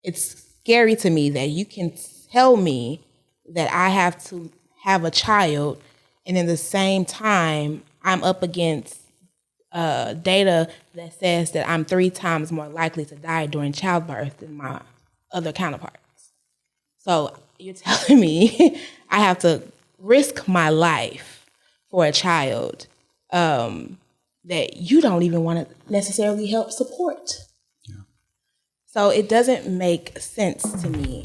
it's scary to me that you can tell me that I have to have a child, and in the same time, I'm up against data that says that I'm 3 times more likely to die during childbirth than my other counterparts. So you're telling me I have to risk my life for a child that you don't even want to necessarily help support. Yeah. So it doesn't make sense to me.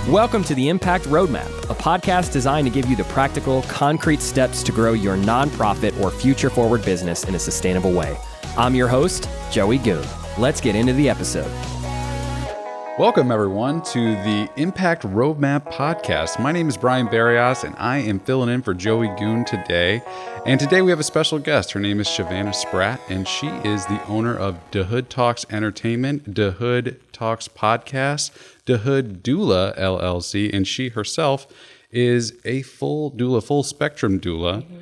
Welcome to the Impact Roadmap, a podcast designed to give you the practical, concrete steps to grow your nonprofit or future-forward business in a sustainable way. I'm your host, Joey Goon. Let's get into the episode. Welcome, everyone, to the Impact Roadmap podcast. My name is Bryan, and I am filling in for Joey Goon today. And today we have a special guest. Her name is Shavanna Spratt, and she is the owner of Da Hood Talks Entertainment, Da Hood Talks Podcast, Da Hood Doula LLC, and she herself is a full doula, full spectrum doula. Mm-hmm.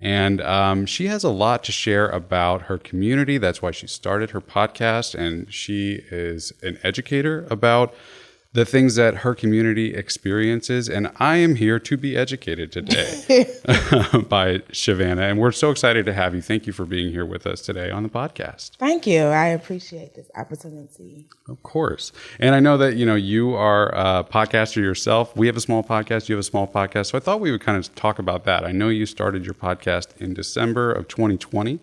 And she has a lot to share about her community. That's why she started her podcast. And she is an educator about the things that her community experiences. And I am here to be educated today by Shavanna. And we're so excited to have you. Thank you for being here with us today on the podcast. Thank you. I appreciate this opportunity. Of course. And I know that, you are a podcaster yourself. We have a small podcast. You have a small podcast. So I thought we would kind of talk about that. I know you started your podcast in December of 2020. Yep.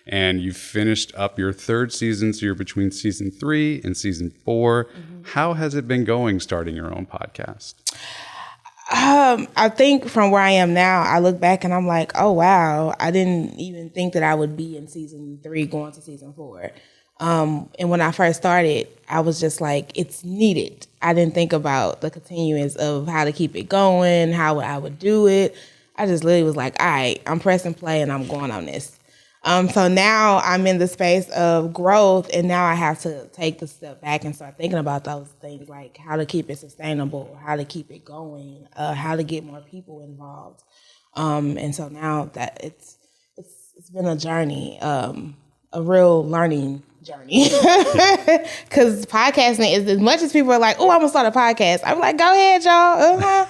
And you've finished up your 3rd season, so you're between season 3 and season 4. Mm-hmm. How has it been going starting your own podcast? I think from where I am now, I look back and I'm like, oh, wow, I didn't even think that I would be in season 3 going to season 4. And when I first started, I was just like, it's needed. I didn't think about the continuance of how to keep it going, how I would do it. I just literally was like, all right, I'm pressing play and I'm going on this. So now I'm in the space of growth, and now I have to take the step back and start thinking about those things, like how to keep it sustainable, how to keep it going, how to get more people involved. And so now that it's been a journey, a real learning journey. Because podcasting is, as much as people are like, oh, I'm gonna start a podcast, I'm like, go ahead, y'all.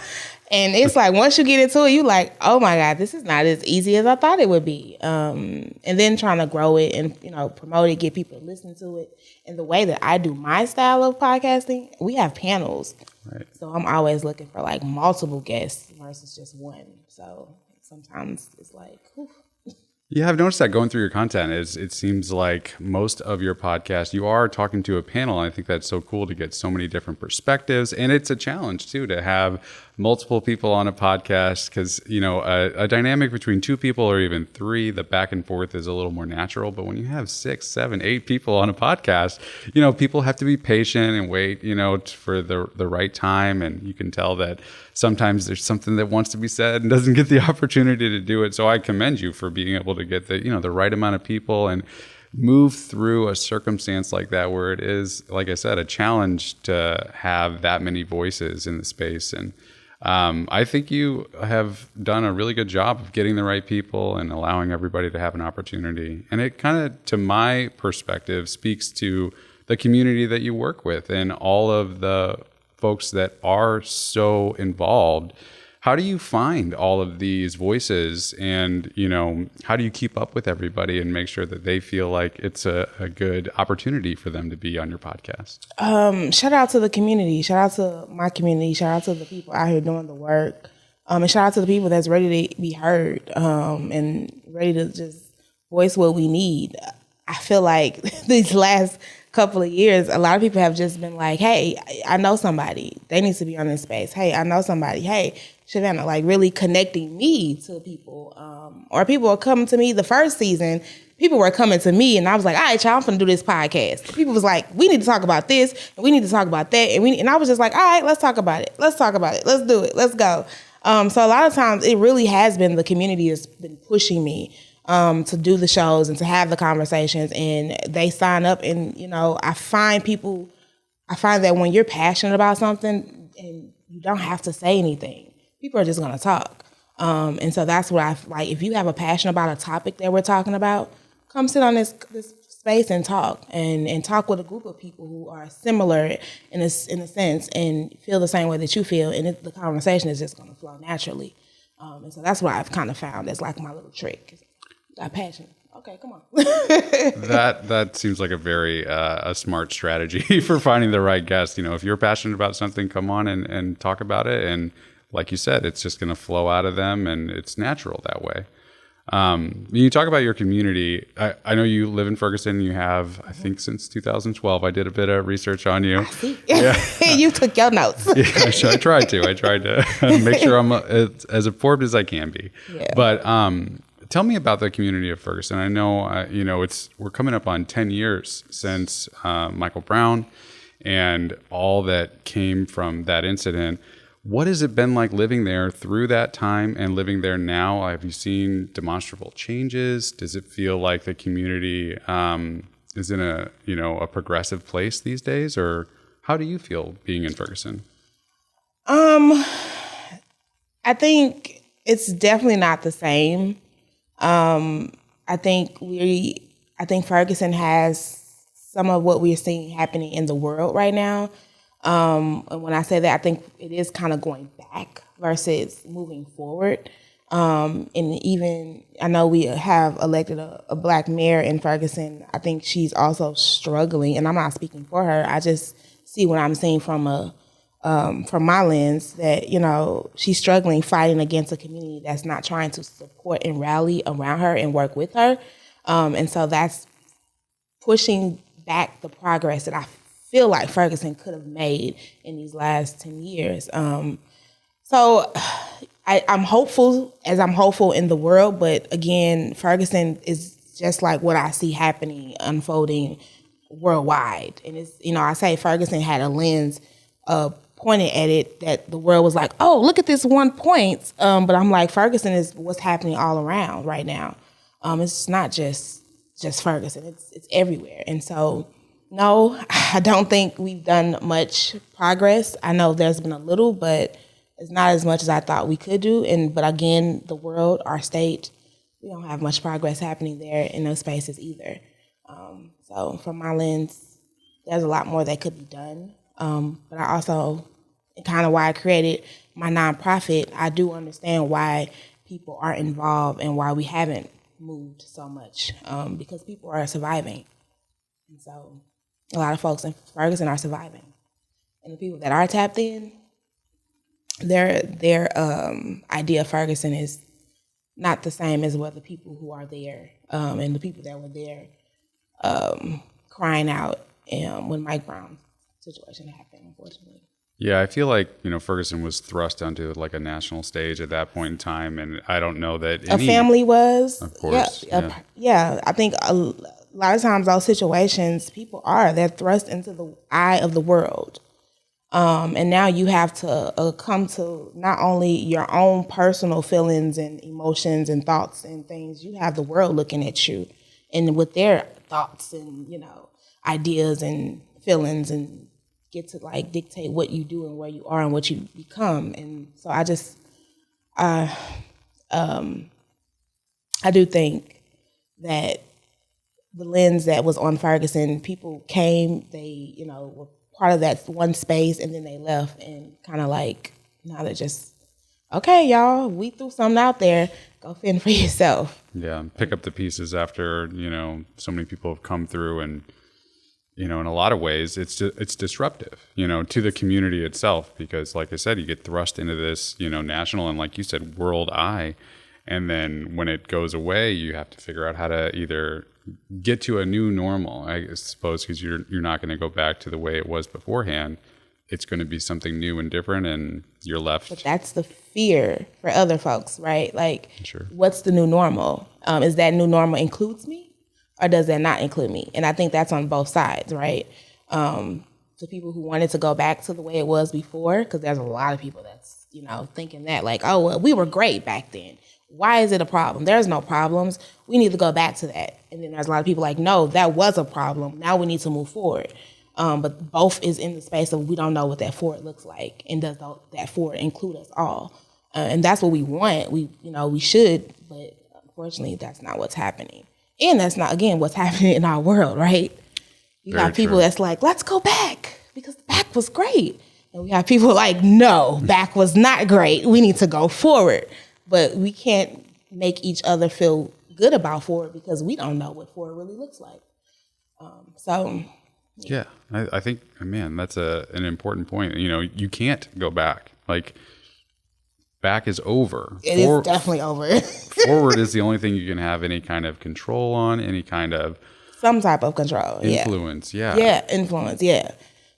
And it's like, once you get into it, you like, oh my God, this is not as easy as I thought it would be. And then trying to grow it and, promote it, get people to listen to it. And the way that I do my style of podcasting, we have panels. Right. So I'm always looking for like multiple guests versus just one. So sometimes it's like, whew. Yeah, I've noticed that going through your content it seems like most of your podcast, you are talking to a panel. And I think that's so cool to get so many different perspectives. And it's a challenge, too, to have multiple people on a podcast because, a dynamic between 2 people or even 3, the back and forth is a little more natural. But when you have 6, 7, 8 people on a podcast, people have to be patient and wait, for the right time. And you can tell that sometimes there's something that wants to be said and doesn't get the opportunity to do it. So I commend you for being able to get the right amount of people and move through a circumstance like that where it is, like I said, a challenge to have that many voices in the space. And I think you have done a really good job of getting the right people and allowing everybody to have an opportunity. And it kind of, to my perspective, speaks to the community that you work with and all of the folks that are so involved. How do you find all of these voices and, how do you keep up with everybody and make sure that they feel like it's a good opportunity for them to be on your podcast? Shout out to the community. Shout out to my community. Shout out to the people out here doing the work. And shout out to the people that's ready to be heard and ready to just voice what we need. I feel like these last couple of years, a lot of people have just been like, hey, I know somebody. They need to be on this space. Hey, I know somebody. Hey, Shavanna, like really connecting me to people. Or people are coming to me the first season. People were coming to me and I was like, all right, y'all, I'm finna do this podcast. People was like, we need to talk about this and we need to talk about that. And I was just like, all right, let's talk about it. Let's talk about it. Let's do it. Let's go. So a lot of times it really has been the community that's been pushing me to do the shows and to have the conversations, and they sign up. And, I find that when you're passionate about something and you don't have to say anything, people are just going to talk. And so that's what I like. If you have a passion about a topic that we're talking about, come sit on this space and talk and talk with a group of people who are similar in a sense and feel the same way that you feel, and the conversation is just going to flow naturally. And so that's what I've kind of found as like my little trick. Got passion. Okay, come on. That seems like a very a smart strategy for finding the right guest. You know, if you're passionate about something, come on and talk about it. And like you said, it's just going to flow out of them, and it's natural that way. You talk about your community. I know you live in Ferguson. You have, I think, since 2012. I did a bit of research on you. Yeah. You took your notes. Yeah, I tried to make sure I'm as informed as I can be. Yeah. But tell me about the community of Ferguson. I know, we're coming up on 10 years since Michael Brown and all that came from that incident. What has it been like living there through that time and living there now? Have you seen demonstrable changes? Does it feel like the community is in a progressive place these days, or how do you feel being in Ferguson? I think it's definitely not the same. I think Ferguson has some of what we're seeing happening in the world right now. And when I say that, I think it is kind of going back versus moving forward. And even, I know we have elected a Black mayor in Ferguson. I think she's also struggling, and I'm not speaking for her. I just see what I'm seeing from my lens that, she's struggling, fighting against a community that's not trying to support and rally around her and work with her. And so that's pushing back the progress that I feel like Ferguson could have made in these last 10 years. So I'm hopeful in the world, but again, Ferguson is just like what I see happening, unfolding worldwide. And it's, I say Ferguson had a lens pointed at it that the world was like, oh, look at this one point. But I'm like, Ferguson is what's happening all around right now. It's not just Ferguson, it's everywhere. And so, no, I don't think we've done much progress. I know there's been a little, but it's not as much as I thought we could do. But again, the world, our state, we don't have much progress happening there in those spaces either. So from my lens, there's a lot more that could be done. But I also, kind of why I created my nonprofit, I do understand why people are involved and why we haven't moved so much, because people are surviving. And so a lot of folks in Ferguson are surviving. And the people that are tapped in, their idea of Ferguson is not the same as what the people who are there, and the people that were there crying out when Mike Brown's situation happened, unfortunately. Yeah, I feel like, Ferguson was thrust onto like a national stage at that point in time, and I don't know that a family was. Of course. Yeah, I think a lot of times those situations, they're thrust into the eye of the world. And now you have to come to not only your own personal feelings and emotions and thoughts and things, you have the world looking at you and with their thoughts and, ideas and feelings, and get to like dictate what you do and where you are and what you become. And so I just, I do think that the lens that was on Ferguson, people came, they, were part of that one space, and then they left, and kind of like, now they're just, okay, y'all, we threw something out there, go fend for yourself. Yeah, pick up the pieces after, so many people have come through, and, in a lot of ways, it's disruptive, to the community itself, because like I said, you get thrust into this, national and, like you said, world eye. And then when it goes away, you have to figure out how to either get to a new normal, I suppose, because you're not going to go back to the way it was beforehand. It's going to be something new and different, and you're left. But that's the fear for other folks, right? Like, sure. What's the new normal? Is that new normal includes me, or does that not include me? And I think that's on both sides, right? To people who wanted to go back to the way it was before, because there's a lot of people that's, thinking that, like, oh, well, we were great back then. Why is it a problem? There's no problems. We need to go back to that. And then there's a lot of people like, no, that was a problem. Now we need to move forward. But both is in the space of we don't know what that forward looks like, and does that forward include us all? And that's what we want. We should, but unfortunately, that's not what's happening. And that's not, again, what's happening in our world, right? You Very got people true. that's like, let's go back because back was great. And we have people like, no, back was not great. We need to go forward. But we can't make each other feel good about forward because we don't know what forward really looks like. Yeah, I think, man, that's an important point. You know, you can't go back. Like, back is over. It is definitely over. Forward is the only thing you can have any kind of control on, any kind of Some type of control. influence. Yeah. Yeah, influence. Yeah.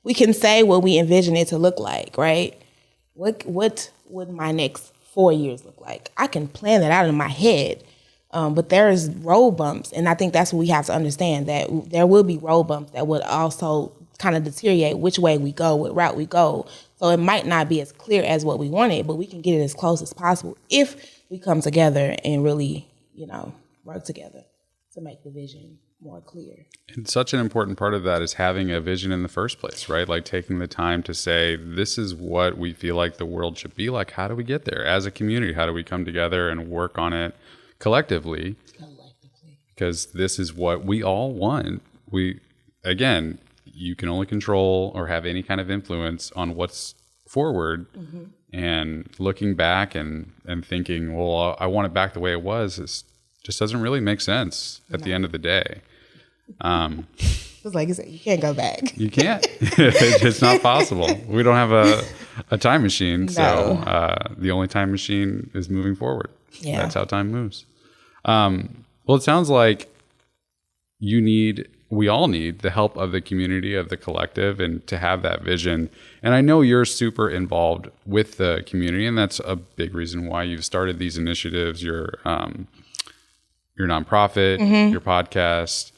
We can say what we envision it to look like, right? What would my next 4 years look like? I can plan that out in my head. But there's road bumps, and I think that's what we have to understand, that there will be road bumps that would also kind of deteriorate which way we go, what route we go. So it might not be as clear as what we wanted, but we can get it as close as possible if we come together and really, work together to make the vision more clear. And such an important part of that is having a vision in the first place, right? Like taking the time to say, this is what we feel like the world should be like. How do we get there? As a community, how do we come together and work on it collectively? Because this is what we all want. Again, you can only control or have any kind of influence on what's forward. Mm-hmm. And looking back and thinking, well, I want it back the way it was, just doesn't really make sense at the end of the day. It's like you said, you can't go back. You can't. It's not possible. We don't have a time machine. No. So the only time machine is moving forward. Yeah. That's how time moves. Well, it sounds like we all need the help of the community, of the collective, and to have that vision. And I know you're super involved with the community, and that's a big reason why you've started these initiatives, your nonprofit, mm-hmm. your podcast,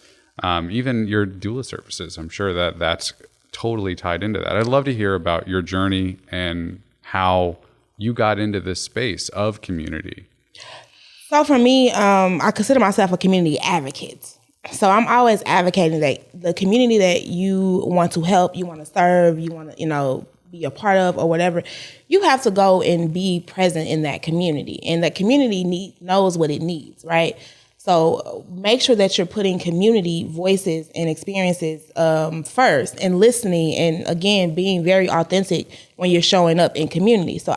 even your doula services. I'm sure that's totally tied into that. I'd love to hear about your journey and how you got into this space of community. So for me, I consider myself a community advocate. So I'm always advocating that the community that you want to help, you want to serve, you want to, be a part of or whatever, you have to go and be present in that community. And the community knows what it needs, right? So make sure that you're putting community voices and experiences first and listening and, again, being very authentic when you're showing up in community. So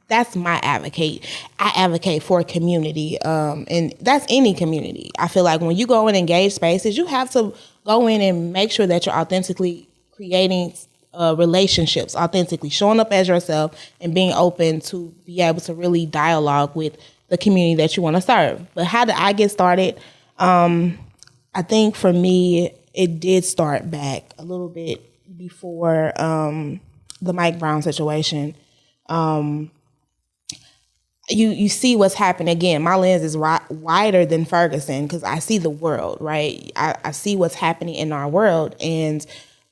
that's my advocate. I advocate for community, and that's any community. I feel like when you go and engage spaces, you have to go in and make sure that you're authentically creating relationships, authentically showing up as yourself and being open to be able to really dialogue with the community that you want to serve. But how did I get started? I think for me, it did start back a little bit before the Mike Brown situation. You see what's happening. Again, my lens is wider than Ferguson because I see the world, right? I see what's happening in our world. And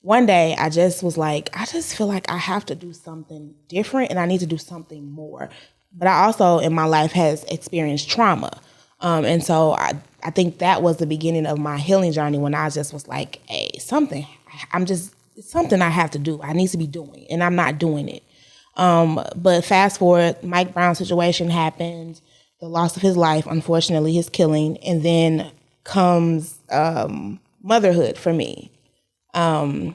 one day I just was like, I just feel like I have to do something different and I need to do something more. But I also, in my life, has experienced trauma. And so I think that was the beginning of my healing journey when I just was like, hey, it's something I have to do. I need to be doing, and I'm not doing it. But fast forward, Mike Brown's situation happened, the loss of his life, unfortunately, his killing, and then comes motherhood for me. And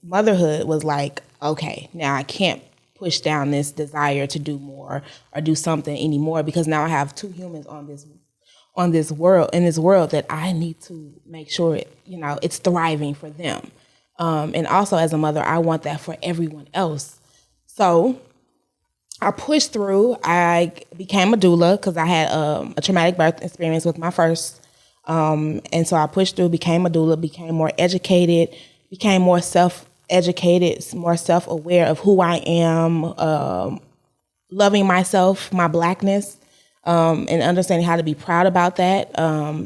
motherhood was like, okay, now I can't push down this desire to do more or do something anymore because now I have two humans in this world that I need to make sure it's thriving for them. And also as a mother, I want that for everyone else. So I pushed through. I became a doula because I had a traumatic birth experience with my first. And so I pushed through, became a doula, became more educated, became more self-educated, more self-aware of who I am, loving myself, my Blackness, and understanding how to be proud about that.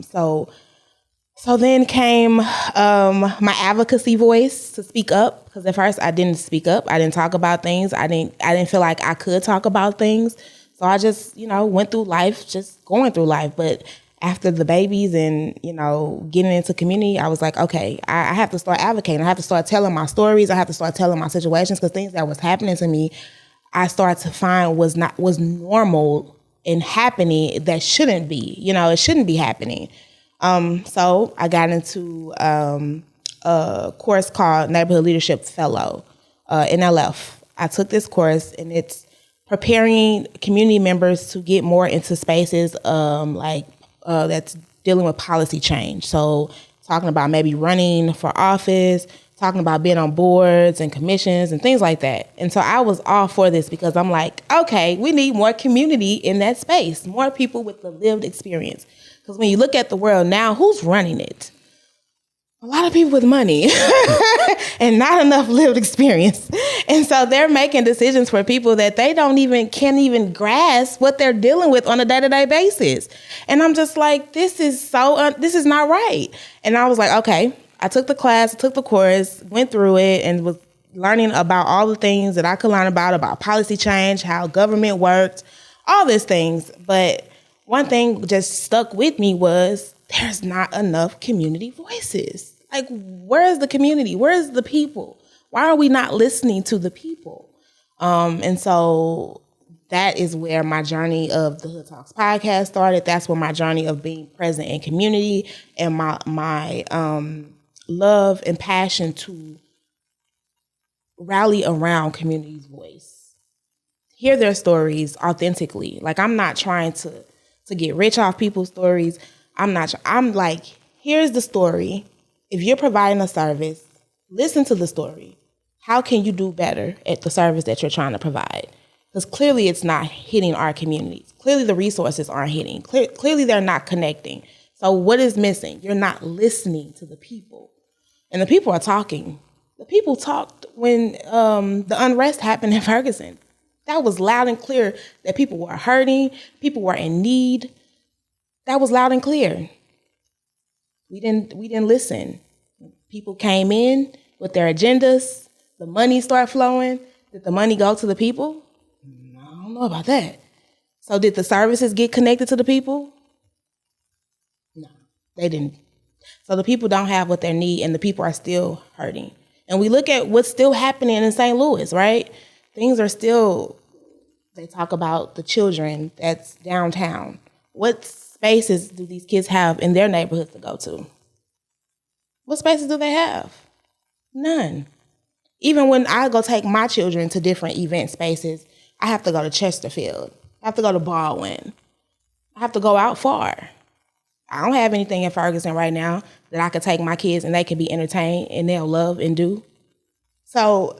So then came my advocacy voice to speak up, because at first I didn't speak up. I didn't talk about things. I didn't feel like I could talk about things. So I just, went through life, just going through life. But after the babies and, getting into community, I was like, okay, I have to start advocating. I have to start telling my stories. I have to start telling my situations, because things that was happening to me, I started to find was normal and happening that shouldn't be. It shouldn't be happening. So I got into a course called Neighborhood Leadership Fellow, NLF. I took this course, and it's preparing community members to get more into spaces that's dealing with policy change. So talking about maybe running for office, talking about being on boards and commissions and things like that. And so I was all for this because I'm like, okay, we need more community in that space, more people with the lived experience. Because when you look at the world now, who's running it? A lot of people with money and not enough lived experience. And so they're making decisions for people that they can't even grasp what they're dealing with on a day-to-day basis. And I'm just like, this is not right. And I was like, okay, I took the class, took the course, went through it, and was learning about all the things that I could learn about policy change, how government worked, all these things. But one thing just stuck with me was there's not enough community voices. Like, where is the community? Where is the people? Why are we not listening to the people? And so that is where my journey of the Hood Talks podcast started. That's where my journey of being present in community and my love and passion to rally around community's voice. Hear their stories authentically. Like, I'm not trying to get rich off people's stories. I'm like, here's the story. If you're providing a service, listen to the story. How can you do better at the service that you're trying to provide? Because clearly it's not hitting our communities. Clearly the resources aren't hitting. Clearly they're not connecting. So what is missing? You're not listening to the people. And the people are talking. The people talked when the unrest happened in Ferguson. That was loud and clear that people were hurting, people were in need. That was loud and clear. We didn't listen. People came in with their agendas. The money started flowing. Did the money go to the people? I don't know about that. So did the services get connected to the people? No, they didn't. So the people don't have what they need, and the people are still hurting. And we look at what's still happening in St. Louis, right? Things are still, they talk about the children that's downtown. What spaces do these kids have in their neighborhoods to go to? What spaces do they have? None. Even when I go take my children to different event spaces, I have to go to Chesterfield. I have to go to Baldwin. I have to go out far. I don't have anything in Ferguson right now that I could take my kids and they can be entertained and they'll love and do. So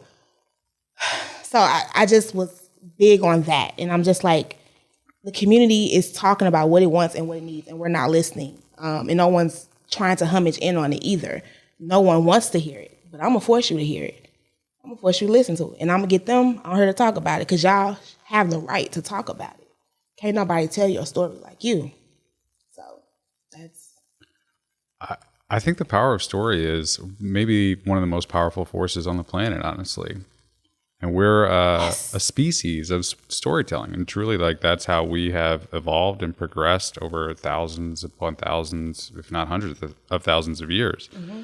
I just was big on that. And I'm just like, the community is talking about what it wants and what it needs, and we're not listening. And no one's trying to homage in on it either. No one wants to hear it, but I'm going to force you to hear it. I'm going to force you to listen to it. And I'm going to get them on here to talk about it because y'all have the right to talk about it. Can't nobody tell your story like you. So that's... I think the power of story is maybe one of the most powerful forces on the planet, honestly. And we're a species of storytelling. And truly, like, that's how we have evolved and progressed over thousands upon thousands, if not hundreds of thousands of years. Mm-hmm.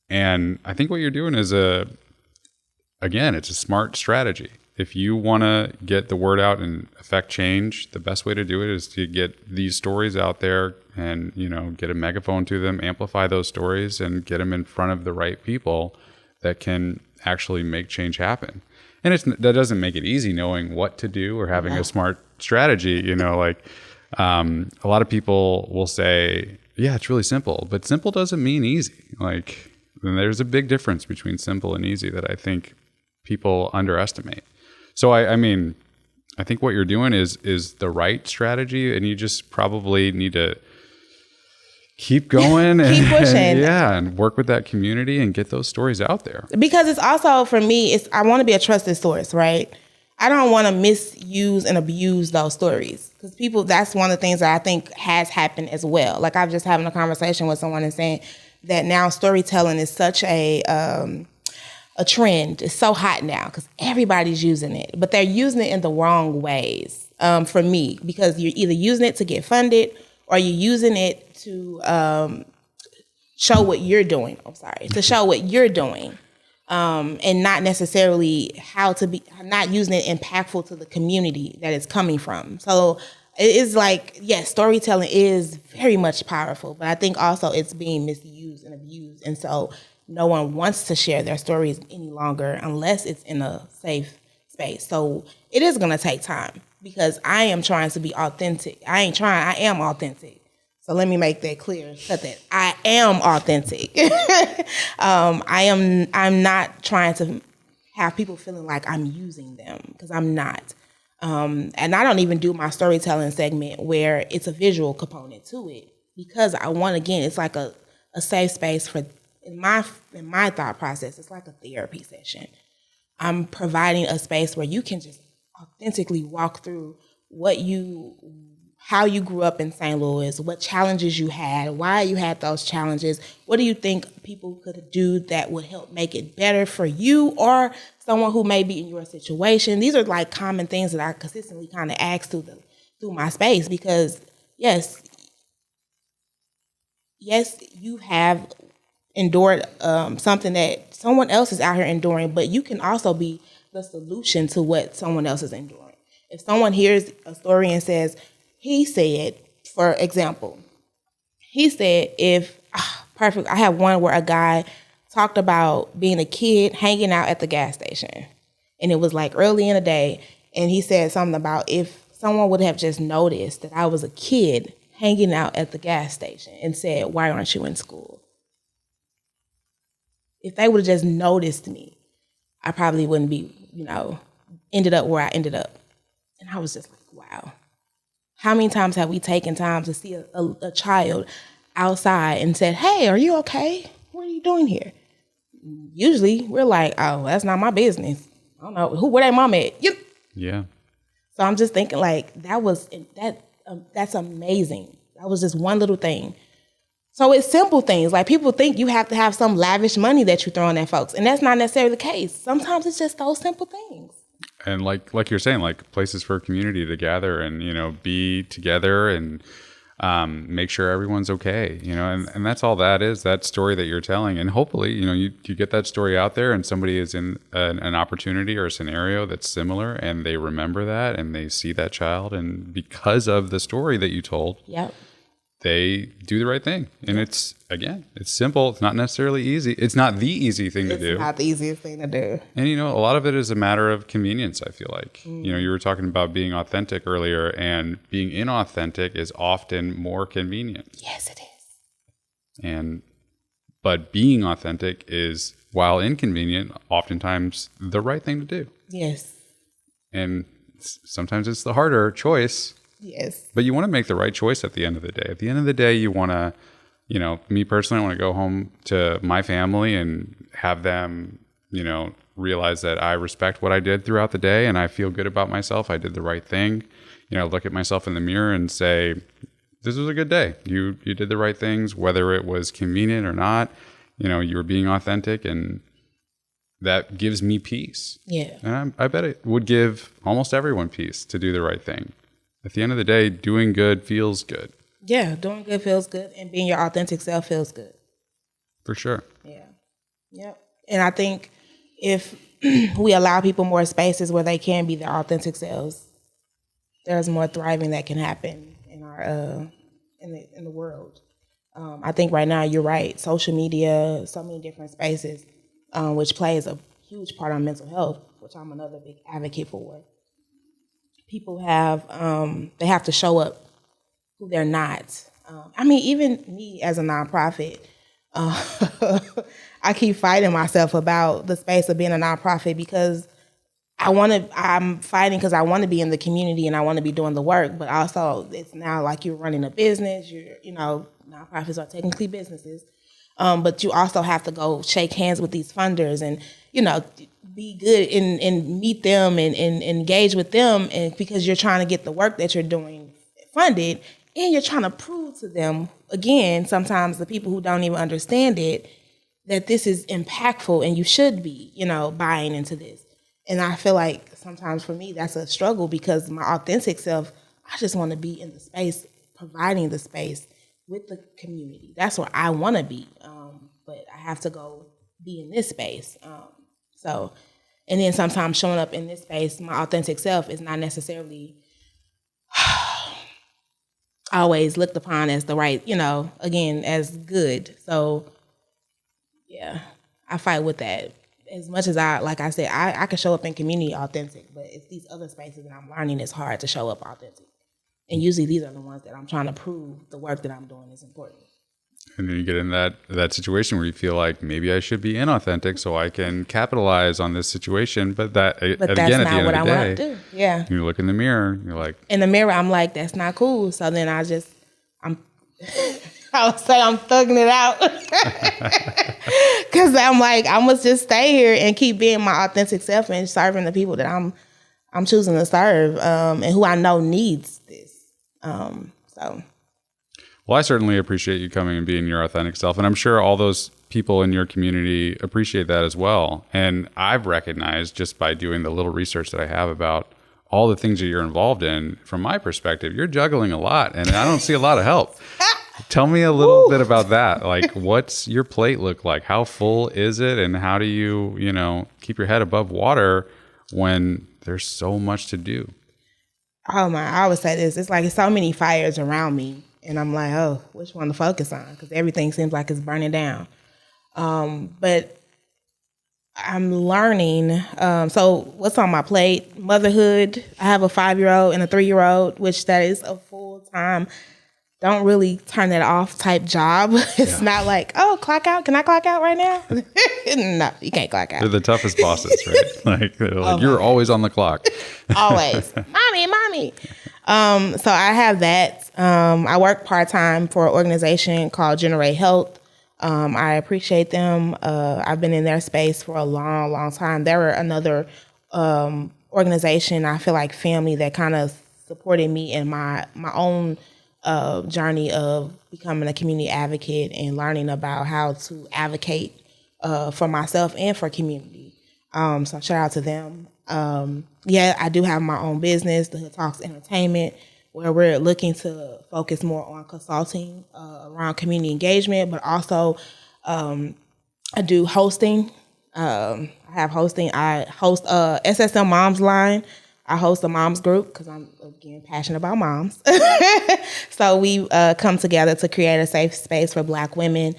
And I think what you're doing is it's a smart strategy. If you want to get the word out and affect change, the best way to do it is to get these stories out there and, get a megaphone to them, amplify those stories, and get them in front of the right people that can actually make change happen. And that doesn't make it easy knowing what to do or having a smart strategy. A lot of people will say, yeah, it's really simple, but simple doesn't mean easy. Like, there's a big difference between simple and easy that I think people underestimate. So I think what you're doing is the right strategy, and you just probably need to keep going and keep pushing. And work with that community and get those stories out there. Because it's also, for me, I want to be a trusted source, right? I don't want to misuse and abuse those stories, because that's one of the things that I think has happened as well. Like, I was just having a conversation with someone and saying that now storytelling is such a trend. It's so hot now because everybody's using it, but they're using it in the wrong ways, for me, because you're either using it to get funded or you're using it to show what you're doing. To show what you're doing, and not necessarily not using it impactful to the community that it's coming from. So it is like, yes, storytelling is very much powerful, but I think also it's being misused and abused. And so no one wants to share their stories any longer unless it's in a safe space. So it is going to take time because I am trying to be authentic. I am authentic. So let me make that clear. Cut that. I am authentic. I'm not trying to have people feeling like I'm using them, because I'm not. And I don't even do my storytelling segment where it's a visual component to it, because I want, again, it's like a safe space for, in my thought process, it's like a therapy session. I'm providing a space where you can just authentically walk through how you grew up in St. Louis, what challenges you had, why you had those challenges, what do you think people could do that would help make it better for you or someone who may be in your situation. These are like common things that I consistently kind of ask through my space, because yes, you have endured something that someone else is out here enduring, but you can also be the solution to what someone else is enduring. If someone hears a story and says, he said, for example, he said, perfect. I have one where a guy talked about being a kid hanging out at the gas station. And it was like early in the day. And he said something about if someone would have just noticed that I was a kid hanging out at the gas station and said, why aren't you in school? If they would have just noticed me, I probably wouldn't be, ended up where I ended up. And I was just like, wow. How many times have we taken time to see a child outside and said, hey, are you okay? What are you doing here? Usually we're like, oh, that's not my business. I don't know. Where their mom at? Yeah. So I'm just thinking like that's amazing. That was just one little thing. So it's simple things. Like people think you have to have some lavish money that you're throwing at folks. And that's not necessarily the case. Sometimes it's just those simple things. And like you're saying, like places for community to gather and, be together and make sure everyone's okay, and that's all that is, that story that you're telling. And hopefully, you get that story out there and somebody is in an opportunity or a scenario that's similar and they remember that and they see that child. And because of the story that you told, yep, they do the right thing. And it's simple. It's not necessarily easy. It's not the easy thing to do. It's not the easiest thing to do. And, a lot of it is a matter of convenience, I feel like. You were talking about being authentic earlier, and being inauthentic is often more convenient. Yes, it is. But being authentic is, while inconvenient, oftentimes the right thing to do. Yes. And sometimes it's the harder choice. Yes. But you want to make the right choice at the end of the day. At the end of the day, you want to, me personally, I want to go home to my family and have them, realize that I respect what I did throughout the day and I feel good about myself. I did the right thing. Look at myself in the mirror and say, this was a good day. You did the right things, whether it was convenient or not. You were being authentic, and that gives me peace. Yeah. And I bet it would give almost everyone peace to do the right thing. At the end of the day, doing good feels good. Yeah, doing good feels good, and being your authentic self feels good. For sure. Yeah. Yep. And I think if we allow people more spaces where they can be their authentic selves, there's more thriving that can happen in our in the world. I think right now you're right. Social media, so many different spaces, which plays a huge part on mental health, which I'm another big advocate for. People have they have to show up who they're not. Even me as a nonprofit, I keep fighting myself about the space of being a nonprofit, because I'm fighting because I want to be in the community and I want to be doing the work, but also it's now like you're running a business. Nonprofits are technically businesses, but you also have to go shake hands with these funders and be good and meet them and engage with them, and because you're trying to get the work that you're doing funded, and you're trying to prove to them, again, sometimes the people who don't even understand it, that this is impactful and you should be, buying into this. And I feel like sometimes for me that's a struggle, because my authentic self, I just want to be in the space, providing the space with the community. That's where I want to be, but I have to go be in this space. And then sometimes showing up in this space, my authentic self is not necessarily always looked upon as the right, again, as good. So yeah, I fight with that. As much as like I said, I can show up in community authentic, but it's these other spaces that I'm learning it's hard to show up authentic. And usually these are the ones that I'm trying to prove the work that I'm doing is important. And then you get in that situation where you feel like maybe I should be inauthentic so I can capitalize on this situation. But that's again, at the end of the day, to do. Yeah. You look in the mirror, you're like, in the mirror, I'm like, that's not cool. So then I would say I'm thugging it out. Cause I'm like, I must just stay here and keep being my authentic self and serving the people that I'm choosing to serve, and who I know needs this. Well, I certainly appreciate you coming and being your authentic self. And I'm sure all those people in your community appreciate that as well. And I've recognized just by doing the little research that I have about all the things that you're involved in, from my perspective, you're juggling a lot and I don't see a lot of help. Tell me a little bit about that. Like, what's your plate look like? How full is it? And how do you, keep your head above water when there's so much to do? Oh my, I always say this. It's like so many fires around me. And I'm like, oh, which one to focus on? Because everything seems like it's burning down. But I'm learning. So what's on my plate? Motherhood. I have a 5-year-old and a 3-year-old, which that is a full-time, don't really turn that off type job. It's not like, oh, clock out. Can I clock out right now? No, you can't clock out. They're the toughest bosses, right? Like you're always on the clock. Always. Mommy. So I have that. I work part-time for an organization called Generate Health. I appreciate them. I've been in their space for a long, long time. They were another organization, I feel like family, that kind of supported me in my own journey of becoming a community advocate and learning about how to advocate for myself and for community. So shout out to them. I do have my own business, the Hood Talks Entertainment, where we're looking to focus more on consulting around community engagement, but also I do hosting. I have hosting. I host SSM Moms Line. I host a moms group because I'm, again, passionate about moms. So we come together to create a safe space for Black women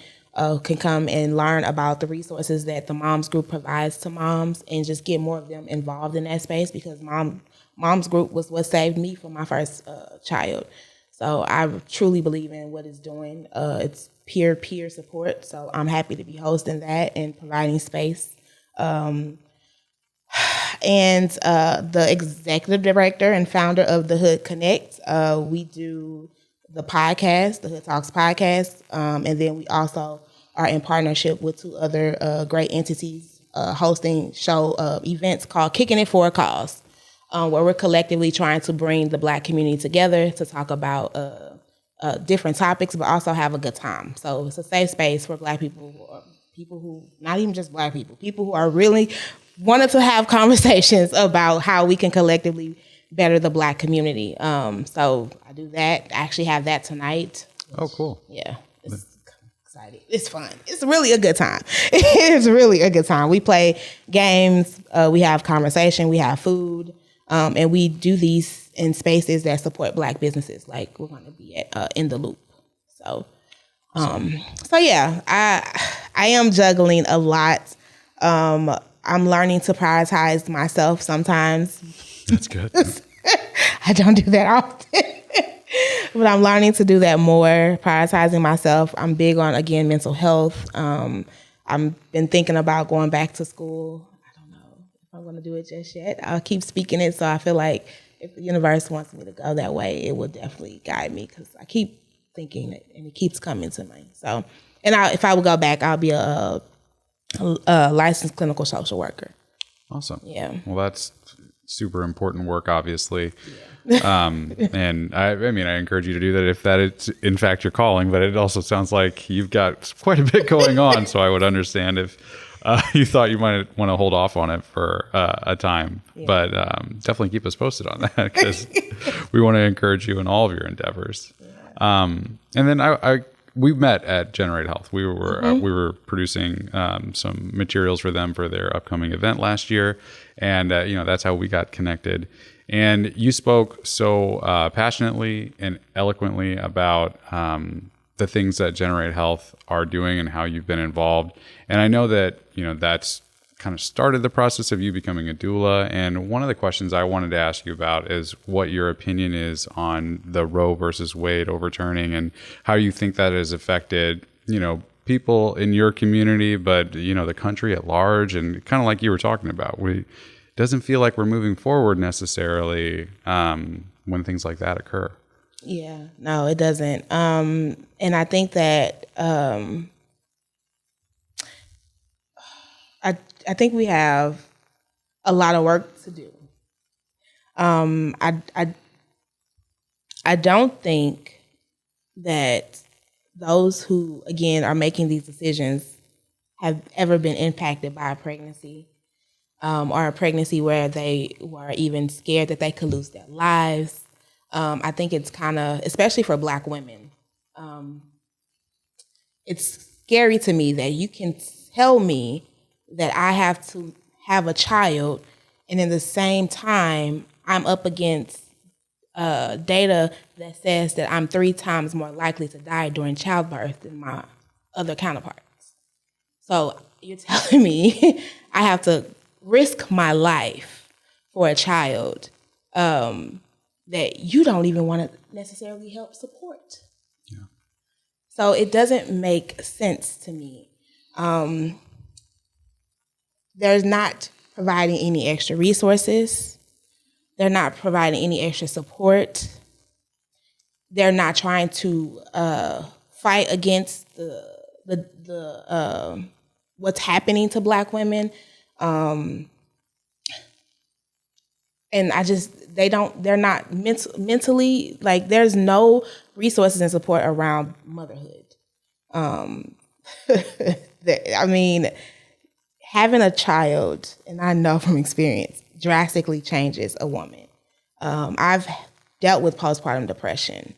can come and learn about the resources that the moms group provides to moms and just get more of them involved in that space, because moms group was what saved me from my first child. So I truly believe in what it's doing. It's peer support. So I'm happy to be hosting that and providing space. And the executive director and founder of the Hood Connect. We do the podcast, the Hood Talks podcast, and then we also are in partnership with 2 other great entities hosting show events called Kicking It for a Cause, where we're collectively trying to bring the Black community together to talk about different topics, but also have a good time. So it's a safe space for Black people, or people who, not even just Black people who are really wanted to have conversations about how we can collectively better the Black community. So I do that. I actually have that tonight. Oh, cool. Yeah. It's exciting. It's fun. It's really a good time. It's really a good time. We play games. We have conversation. We have food. And we do these in spaces that support Black businesses. Like we're going to be at In the Loop. So yeah, I am juggling a lot. I'm learning to prioritize myself sometimes. That's good. I don't do that often, but I'm learning to do that more, prioritizing myself. I'm big on, again, mental health. I've been thinking about going back to school. I don't know if I'm going to do it just yet. I'll keep speaking it, so I feel like if the universe wants me to go that way, it will definitely guide me, because I keep thinking it, and it keeps coming to me. So, and if I would go back, I'll be a licensed clinical social worker. Awesome. Yeah. Well, that's super important work, obviously. Yeah. And I mean, I encourage you to do that if that is in fact your calling, but it also sounds like you've got quite a bit going on. So I would understand if you thought you might want to hold off on it for a time, but definitely keep us posted on that, because we want to encourage you in all of your endeavors. Yeah. And then I we met at Generate Health. We were producing some materials for them for their upcoming event last year, and that's how we got connected. And you spoke so passionately and eloquently about the things that Generate Health are doing and how you've been involved. And I know that that's kind of started the process of you becoming a doula. And one of the questions I wanted to ask you about is what your opinion is on the Roe versus Wade overturning and how you think that has affected, people in your community, but, the country at large. And kind of like you were talking about, it doesn't feel like we're moving forward necessarily when things like that occur. Yeah, no, it doesn't. And I think that I think we have a lot of work to do. I don't think that those who, again, are making these decisions have ever been impacted by a pregnancy or a pregnancy where they were even scared that they could lose their lives. I think it's kind of, especially for Black women, it's scary to me that you can tell me that I have to have a child, and in the same time, I'm up against data that says that I'm 3 times more likely to die during childbirth than my other counterparts. So you're telling me I have to risk my life for a child that you don't even want to necessarily help support. Yeah. So it doesn't make sense to me. They're not providing any extra resources. They're not providing any extra support. They're not trying to fight against the what's happening to Black women. And they're not mentally, like, there's no resources and support around motherhood. Having a child, and I know from experience, drastically changes a woman. I've dealt with postpartum depression.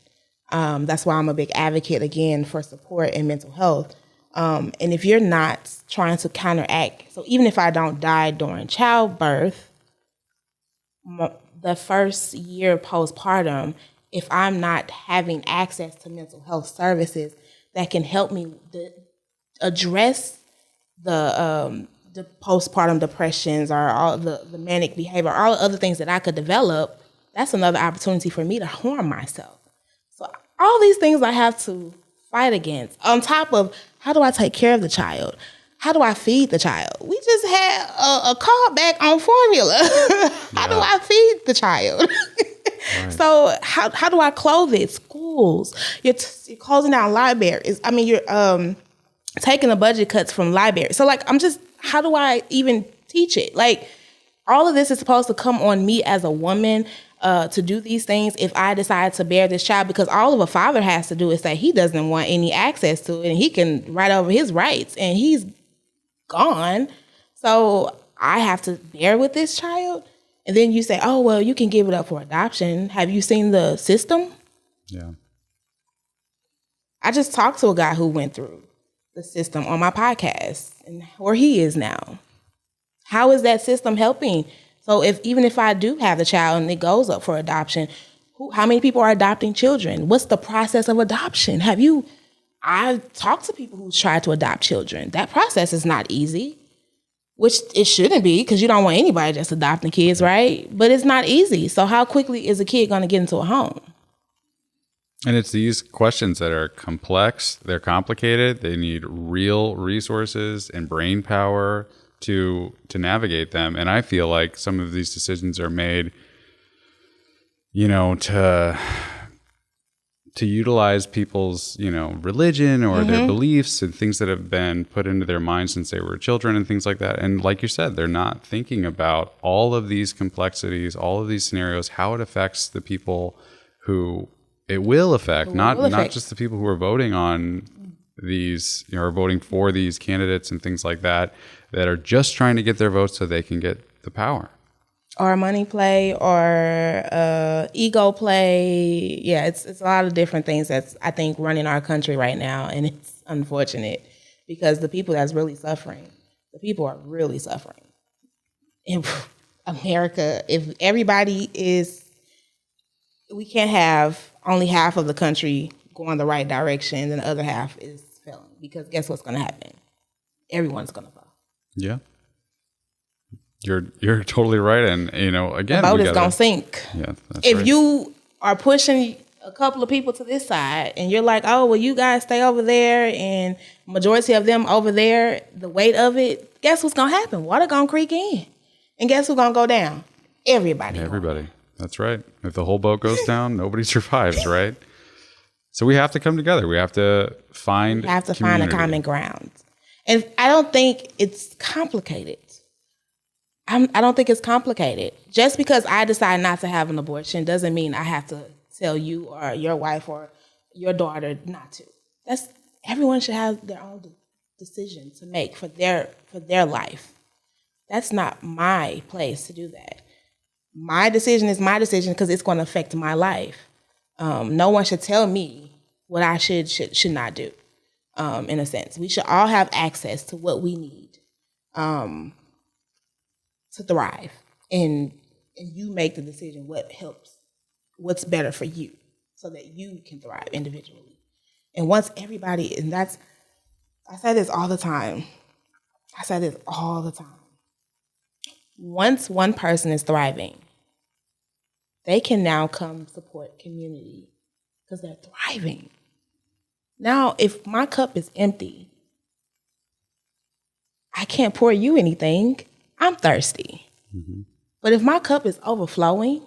That's why I'm a big advocate, again, for support and mental health. And if you're not trying to counteract, so even if I don't die during childbirth, the first year postpartum, if I'm not having access to mental health services that can help me address the postpartum depressions or all the manic behavior, all the other things that I could develop, that's another opportunity for me to harm myself. So all these things I have to fight against, on top of how do I take care of the child? How do I feed the child? We just had a call back on formula. How do I feed the child? Right. So how do I clothe it? Schools, you're closing down libraries. You're taking the budget cuts from libraries. So how do I even teach it? Like, all of this is supposed to come on me as a woman to do these things if I decide to bear this child, because all of a father has to do is say he doesn't want any access to it and he can write over his rights and he's gone. So I have to bear with this child. And then you say, oh, well, you can give it up for adoption. Have you seen the system? Yeah. I just talked to a guy who went through the system on my podcast and where he is now. How is that system helping? So even if I do have the child and it goes up for adoption, how many people are adopting children? What's the process of adoption? I've talked to people who try to adopt children. That process is not easy, which it shouldn't be, because you don't want anybody just adopting kids, right? But it's not easy. So how quickly is a kid going to get into a home? And it's these questions that are complex, they're complicated, they need real resources and brain power to navigate them. And I feel like some of these decisions are made, to utilize people's, religion or their beliefs and things that have been put into their minds since they were children and things like that. And like you said, they're not thinking about all of these complexities, all of these scenarios, how it affects the people who it will affect, not just the people who are voting on these, or voting for these candidates and things like that, that are just trying to get their votes so they can get the power. or money play or ego play. Yeah, it's a lot of different things that's, I think, running our country right now, and it's unfortunate because the people that's really suffering, the people are really suffering. In America, if everybody is, we can't have only half of the country going the right direction and the other half is failing, because guess what's going to happen? Everyone's going to fall. Yeah. You're totally right. And, again, the boat is going to sink. Yeah, that's if right. you are pushing a couple of people to this side and you're like, oh, well, you guys stay over there and majority of them over there, the weight of it, guess what's going to happen? Water going to creep in. And guess who's going to go down? Everybody. That's right. If the whole boat goes down, nobody survives, right? So we have to come together. We have to find find a common ground. And I don't think it's complicated. I don't think it's complicated. Just because I decide not to have an abortion doesn't mean I have to tell you or your wife or your daughter not to. Everyone should have their own decision to make for their life. That's not my place to do that. My decision is my decision because it's going to affect my life. No one should tell me what I should not do. In a sense, we should all have access to what we need to thrive, and you make the decision what helps, what's better for you, so that you can thrive individually. And once everybody, and I say this all the time. Once one person is thriving, they can now come support community because they're thriving. Now, if my cup is empty, I can't pour you anything. I'm thirsty. Mm-hmm. But if my cup is overflowing,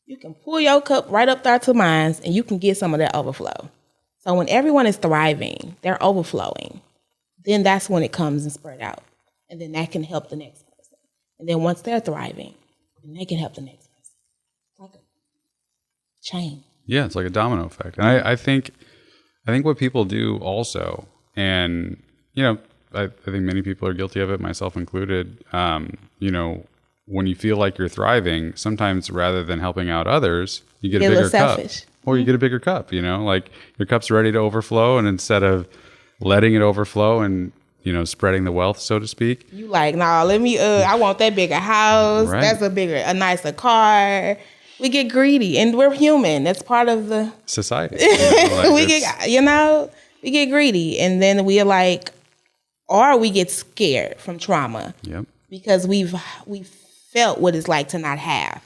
you can pull your cup right up there to mine and you can get some of that overflow. So when everyone is thriving, they're overflowing, then that's when it comes and spread out. And then that can help the next person. And then once they're thriving, then they can help the next person. It's like a chain. Yeah, it's like a domino effect. And I think what people do also, and, I think many people are guilty of it, myself included, when you feel like you're thriving, sometimes rather than helping out others, you get a bigger cup. Or you get a bigger cup, like your cup's ready to overflow, and instead of letting it overflow and, spreading the wealth, so to speak. You like, nah, let me, I want that bigger house. Right. That's a nicer car. We get greedy, and we're human. That's part of the society. We get greedy, and then we're like, or we get scared from trauma. Yep. Because we've felt what it's like to not have.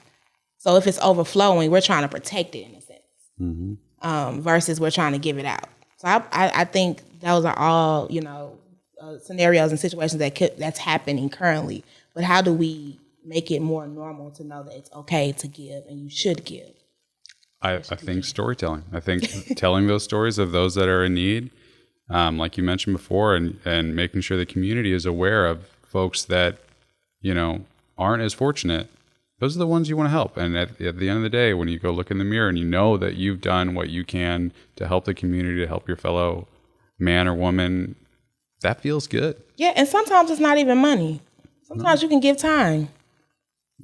So if it's overflowing, we're trying to protect it in a sense, mm-hmm. Versus we're trying to give it out. So I think those are all scenarios and situations that's happening currently. But how do we make it more normal to know that it's okay to give and you should give? I think storytelling. I think telling those stories of those that are in need, like you mentioned before, and making sure the community is aware of folks that, aren't as fortunate. Those are the ones you want to help. And at the end of the day, when you go look in the mirror and you know that you've done what you can to help the community, to help your fellow man or woman, that feels good. Yeah, and sometimes it's not even money. Sometimes you can give time.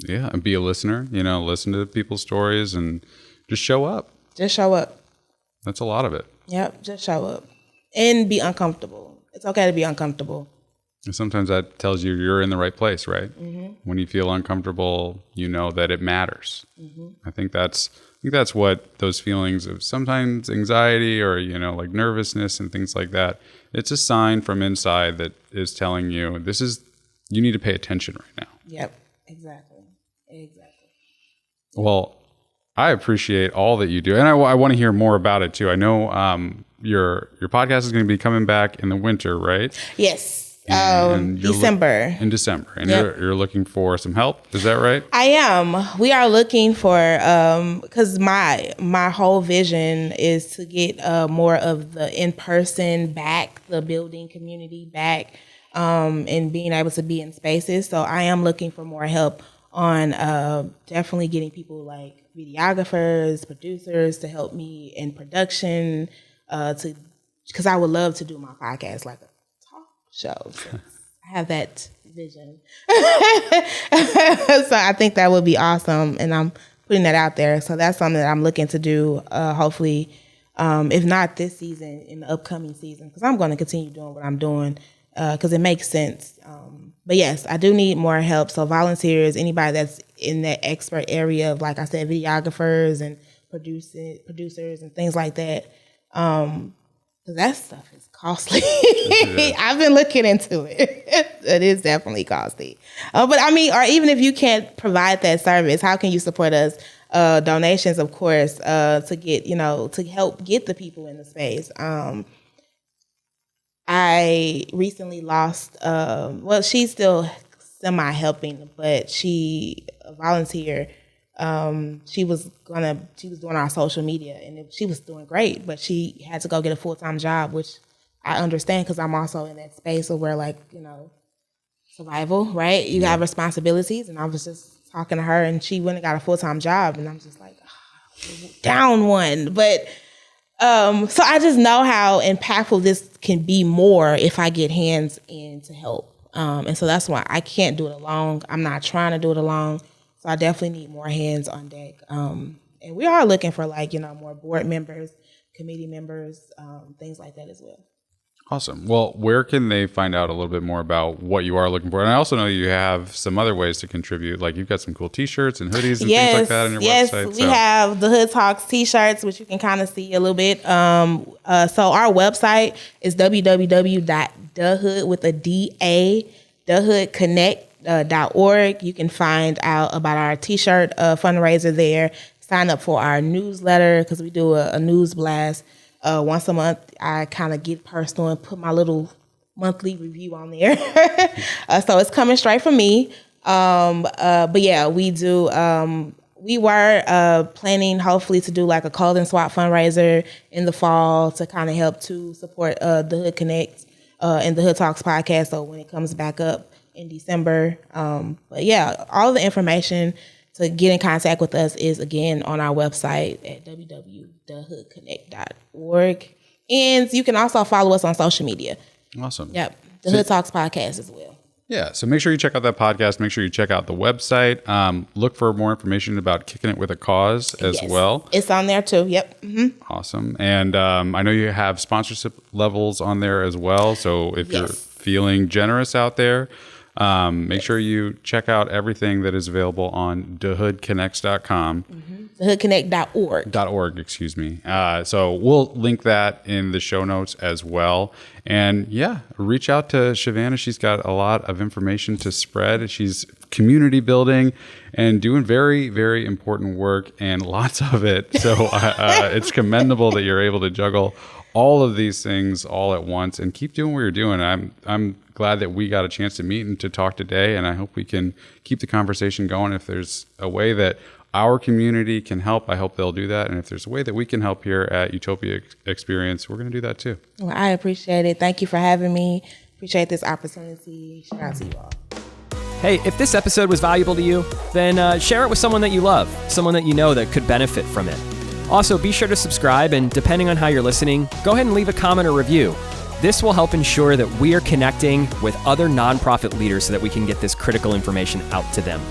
Yeah, and be a listener, listen to people's stories and just show up. Just show up. That's a lot of it. Yep, just show up. And be uncomfortable. It's okay to be uncomfortable. And sometimes that tells you you're in the right place, right? Mm-hmm. When you feel uncomfortable, you know that it matters. Mm-hmm. I think that's what those feelings of sometimes anxiety or, like nervousness and things like that, it's a sign from inside that is telling you you need to pay attention right now. Yep, exactly. Well, I appreciate all that you do. And I want to hear more about it too. I know your podcast is going to be coming back in the winter, right? Yes. December. In December. And yep. you're looking for some help. Is that right? I am. We are looking for, because my whole vision is to get more of the in-person back, the building community back, and being able to be in spaces. So I am looking for more help on definitely getting people like videographers, producers to help me in production, because I would love to do my podcast like a talk show. So I have that vision. So I think that would be awesome, and I'm putting that out there. So that's something that I'm looking to do, hopefully, if not this season, in the upcoming season, because I'm going to continue doing what I'm doing because it makes sense. But yes, I do need more help. So volunteers, anybody that's in that expert area of, like I said, videographers and producers and things like that. Because that stuff is costly. I've been looking into it. It is definitely costly. But I mean, or even if you can't provide that service, how can you support us? Donations, of course, to get, to help get the people in the space. I recently lost, she's still semi-helping, but a volunteer. She was doing our social media, and she was doing great, but she had to go get a full-time job, which I understand because I'm also in that space of where, like, survival, right? You have responsibilities, and I was just talking to her, and she went and got a full-time job, and I'm just like, down one. But so I just know how impactful this can be more if I get hands in to help. And so that's why I can't do it alone. I'm not trying to do it alone. So I definitely need more hands on deck. And we are looking for, more board members, committee members, things like that as well. Awesome. Well, where can they find out a little bit more about what you are looking for? And I also know you have some other ways to contribute. Like, you've got some cool T-shirts and hoodies and things like that on your website. Yes, we have the Hood Talks T-shirts, which you can kind of see a little bit. So our website is www.thehood with a D-A, thehoodconnect.org. You can find out about our T-shirt fundraiser there. Sign up for our newsletter because we do a news blast. Once a month, I kind of get personal and put my little monthly review on there. So it's coming straight from me. But yeah, we do. We were planning hopefully to do like a clothing swap fundraiser in the fall to kind of help to support the Hood Connect and the Hood Talks podcast. So when it comes back up in December. But yeah, all the information to get in contact with us is, again, on our website at www.thehoodconnect.org. And you can also follow us on social media. Awesome. Yep. The Hood Talks podcast as well. Yeah. So make sure you check out that podcast. Make sure you check out the website. Look for more information about Kicking It With a Cause as well. It's on there too. Yep. Mm-hmm. Awesome. And I know you have sponsorship levels on there as well. So if you're feeling generous out there, make sure you check out everything that is available on thehoodconnects.com. Mm-hmm. Thehoodconnect.org. .org, excuse me. So we'll link that in the show notes as well. And yeah, reach out to Shavanna. She's got a lot of information to spread. She's community building and doing very, very important work, and lots of it. So it's commendable that you're able to juggle all of these things all at once and keep doing what you're doing. I'm glad that we got a chance to meet and to talk today, and I hope we can keep the conversation going. If there's a way that our community can help, I hope they'll do that. And if there's a way that we can help here at Utopia Experience, we're going to do that too. Well, I appreciate it. Thank you for having me. Appreciate this opportunity. Shout out to you all. Hey, if this episode was valuable to you, then share it with someone that you love, someone that you know that could benefit from it. Also, be sure to subscribe, and depending on how you're listening, go ahead and leave a comment or review. This will help ensure that we are connecting with other nonprofit leaders so that we can get this critical information out to them.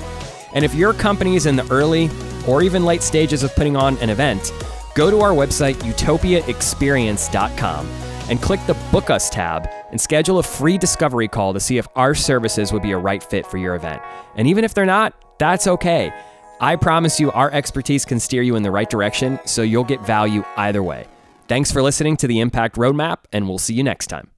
And if your company is in the early or even late stages of putting on an event, go to our website, utopiaexperience.com, and click the Book Us tab and schedule a free discovery call to see if our services would be a right fit for your event. And even if they're not, that's okay. I promise you our expertise can steer you in the right direction, so you'll get value either way. Thanks for listening to the Impact Roadmap, and we'll see you next time.